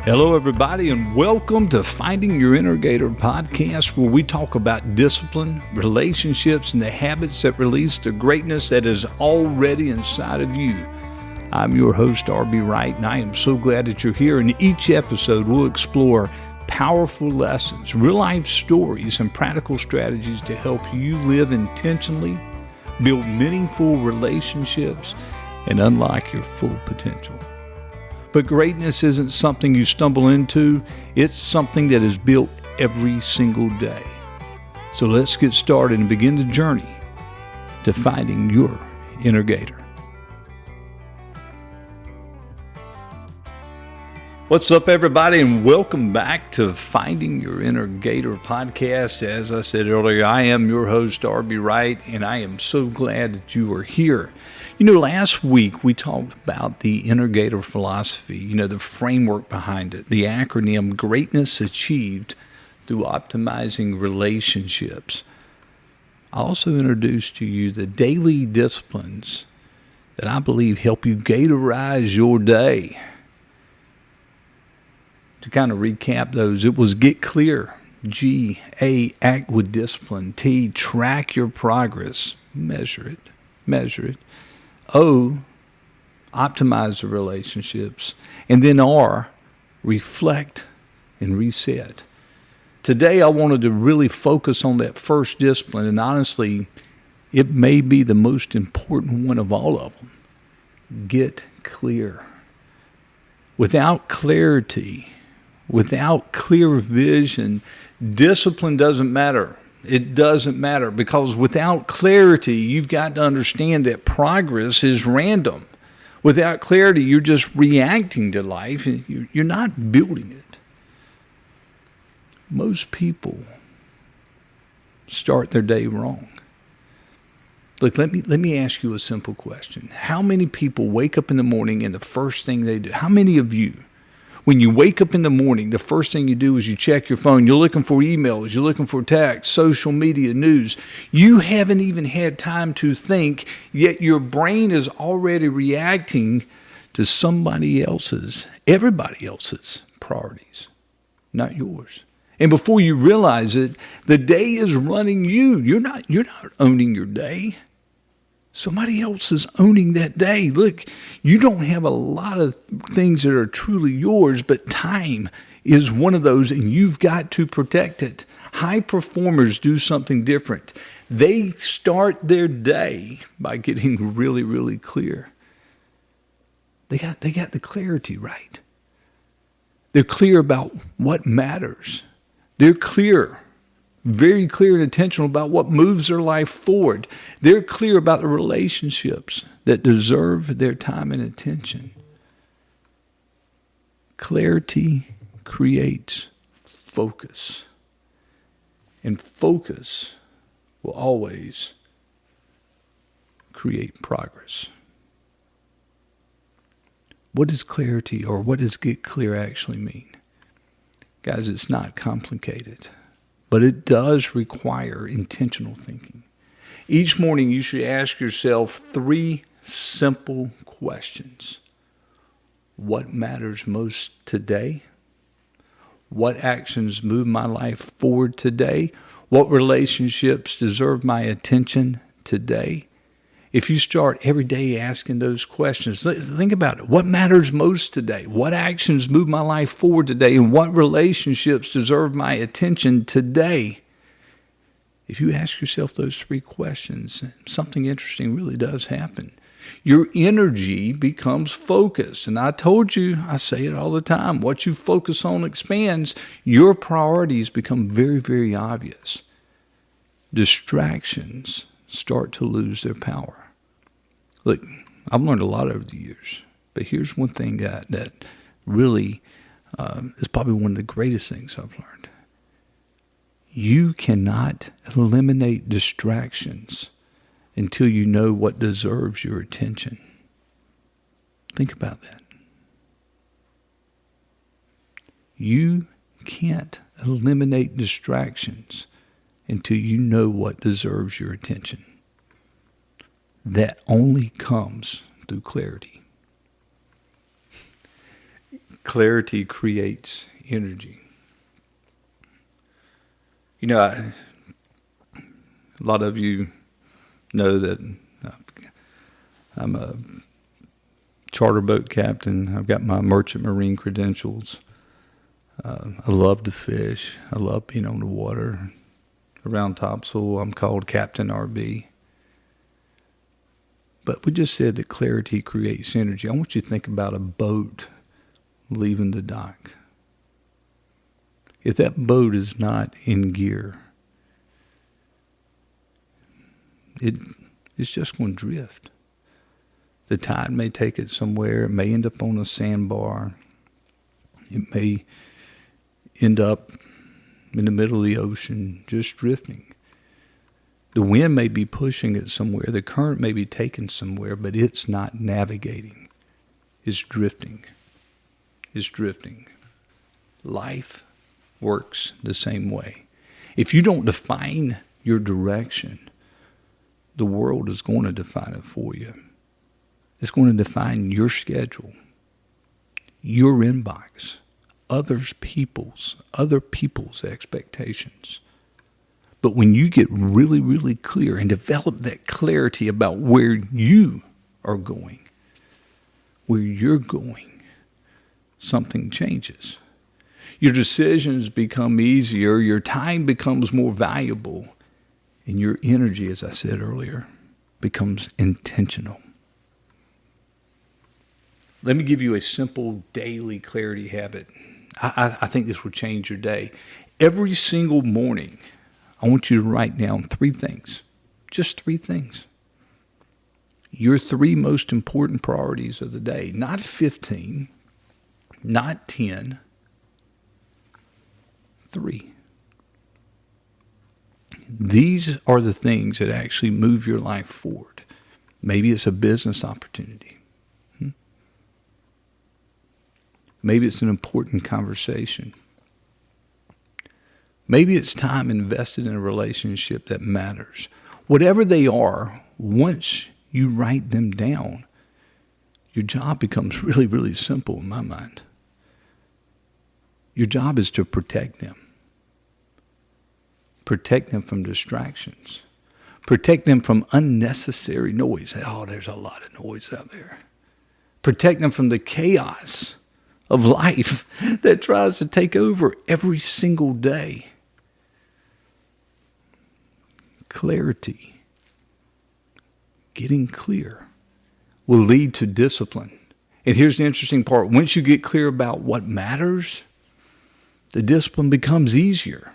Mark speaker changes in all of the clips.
Speaker 1: Hello, everybody, and welcome to Finding Your Innergator podcast, where we talk about discipline, relationships, and the habits that release the greatness that is already inside of you. I'm your host, Wright, and I am so glad that you're here. In each episode, we'll explore powerful lessons, real-life stories, and practical strategies to help you live intentionally, build meaningful relationships, and unlock your full potential. But greatness isn't something you stumble into. It's something that is built every single day. So let's get started and begin the journey to finding your Innergator. What's up, everybody, and welcome back to Finding Your Innergator podcast. As I said earlier, I am your host, Wright, and I am so glad that you are here. You know, last week we talked about the Innergator philosophy, the framework behind it, the acronym Greatness Achieved Through Optimizing Relationships. I also introduced to you the daily disciplines that I believe help you gatorize your day. To kind of recap those, it was get clear, G, A, act with discipline, T, track your progress, measure it. O, optimize the relationships. And then R, reflect and reset. Today I wanted to really focus on that first discipline, and honestly, it may be the most important one of all of them. Get clear. Without clarity, without clear vision, discipline doesn't matter. It doesn't matter, because without clarity, you've got to understand that progress is random. Without clarity, you're just reacting to life, and you're not building it. Most people start their day wrong. Look, let me ask you a simple question. How many people wake up in the morning and the first thing they do, how many of you, when you wake up in the morning, the first thing you do is you check your phone. You're looking for emails. You're looking for texts, social media, news. You haven't even had time to think, yet your brain is already reacting to everybody else's priorities, not yours. And before you realize it, the day is running you. You're not owning your day. Somebody else is owning that day. Look, you don't have a lot of things that are truly yours, but time is one of those, and you've got to protect it. High performers do something different. They start their day by getting really, really clear. They got the clarity right. They're clear about what matters. They're clear. Very clear and intentional about what moves their life forward. They're clear about the relationships that deserve their time and attention. Clarity creates focus. And focus will always create progress. What does clarity, or what does get clear, actually mean? Guys, it's not complicated. But it does require intentional thinking. Each morning you should ask yourself 3 simple questions. What matters most today? What actions move my life forward today? What relationships deserve my attention today? If you start every day asking those questions, think about it. What matters most today? What actions move my life forward today? And what relationships deserve my attention today? If you ask yourself those 3 questions, something interesting really does happen. Your energy becomes focused. And I told you, I say it all the time, what you focus on expands. Your priorities become very, very obvious. Distractions start to lose their power. Look, I've learned a lot over the years, but here's one thing that really is probably one of the greatest things I've learned. You cannot eliminate distractions until you know what deserves your attention. Think about that. You can't eliminate distractions until you know what deserves your attention. That only comes through clarity. Clarity creates energy. You know, a lot of you know that I'm a charter boat captain. I've got my merchant marine credentials. I love to fish. I love being on the water. Around Topsail, I'm called Captain RB. But we just said that clarity creates energy. I want you to think about a boat leaving the dock. If that boat is not in gear, it's just going to drift. The tide may take it somewhere. It may end up on a sandbar. It may end up in the middle of the ocean, just drifting. The wind may be pushing it somewhere. The current may be taken somewhere, but it's not navigating. It's drifting. It's drifting. Life works the same way. If you don't define your direction, the world is going to define it for you. It's going to define your schedule, your inbox, other people's expectations. But when you get really, really clear and develop that clarity about where you are going, where you're going, something changes. Your decisions become easier, your time becomes more valuable, and your energy, as I said earlier, becomes intentional. Let me give you a simple daily clarity habit. I think this will change your day. Every single morning, I want you to write down 3 things. Just 3 things. Your 3 most important priorities of the day. Not 15, not 10, 3. These are the things that actually move your life forward. Maybe it's a business opportunity. Maybe it's an important conversation. Maybe it's time invested in a relationship that matters. Whatever they are, once you write them down, your job becomes really, really simple in my mind. Your job is to protect them. Protect them from distractions. Protect them from unnecessary noise. Oh, there's a lot of noise out there. Protect them from the chaos of life that tries to take over every single day. Clarity, getting clear, will lead to discipline. And here's the interesting part. Once you get clear about what matters, the discipline becomes easier.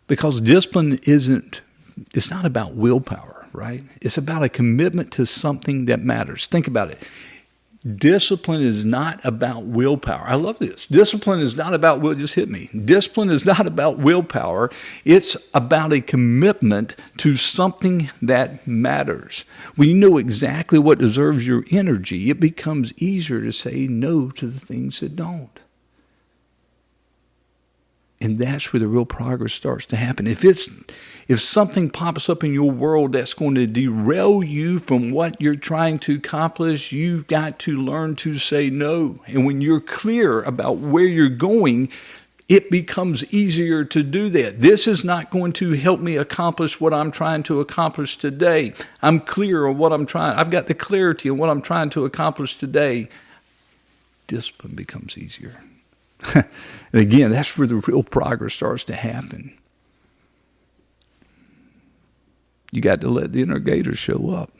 Speaker 1: Because discipline it's not about willpower, right? It's about a commitment to something that matters. Think about it. Discipline is not about willpower. I love this. Discipline is not about just hit me. Discipline is not about willpower. It's about a commitment to something that matters. When you know exactly what deserves your energy, it becomes easier to say no to the things that don't. And that's where the real progress starts to happen. If something pops up in your world that's going to derail you from what you're trying to accomplish, you've got to learn to say no. And when you're clear about where you're going, it becomes easier to do that. This is not going to help me accomplish what I'm trying to accomplish today. I'm clear on what I'm trying. I've got the clarity on what I'm trying to accomplish today. Discipline becomes easier. And again, that's where the real progress starts to happen. You got to let the Innergator show up,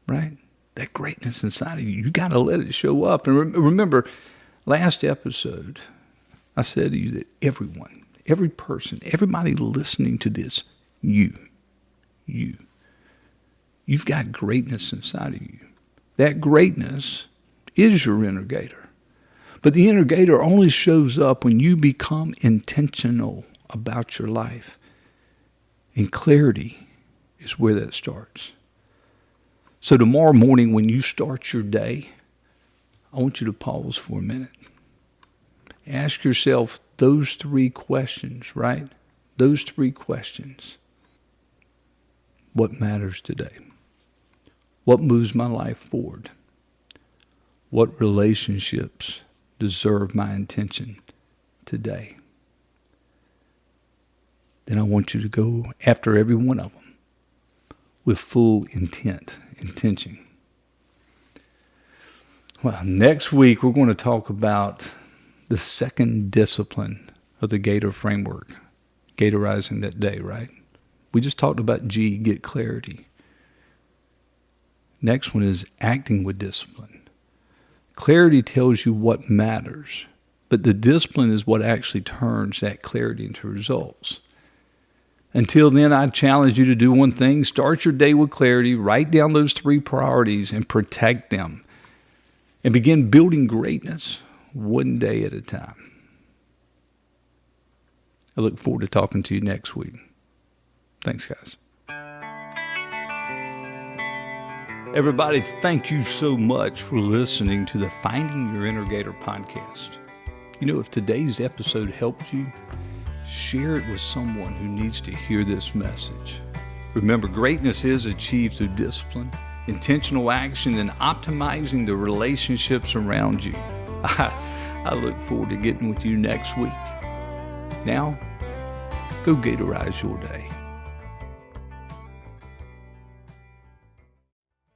Speaker 1: right? That greatness inside of you, you got to let it show up. And remember, last episode, I said to you that everyone, every person, everybody listening to this, you've got greatness inside of you. That greatness is your Innergator. But the Innergator only shows up when you become intentional about your life. And clarity is where that starts. So tomorrow morning when you start your day, I want you to pause for a minute. Ask yourself those 3 questions, right? Those 3 questions. What matters today? What moves my life forward? What relationships deserve my intention today. Then I want you to go after every one of them with full intention. Well, next week we're going to talk about the second discipline of the GATOR framework, Gatorizing that day, right? We just talked about G, get clarity. Next one is acting with discipline. Clarity tells you what matters, but the discipline is what actually turns that clarity into results. Until then, I challenge you to do one thing. Start your day with clarity. Write down those 3 priorities and protect them. And begin building greatness one day at a time. I look forward to talking to you next week. Thanks, guys. Everybody, thank you so much for listening to the Finding Your Innergator podcast. You know, if today's episode helped you, share it with someone who needs to hear this message. Remember, greatness is achieved through discipline, intentional action, and optimizing the relationships around you. I look forward to getting with you next week. Now, go Gatorize your day.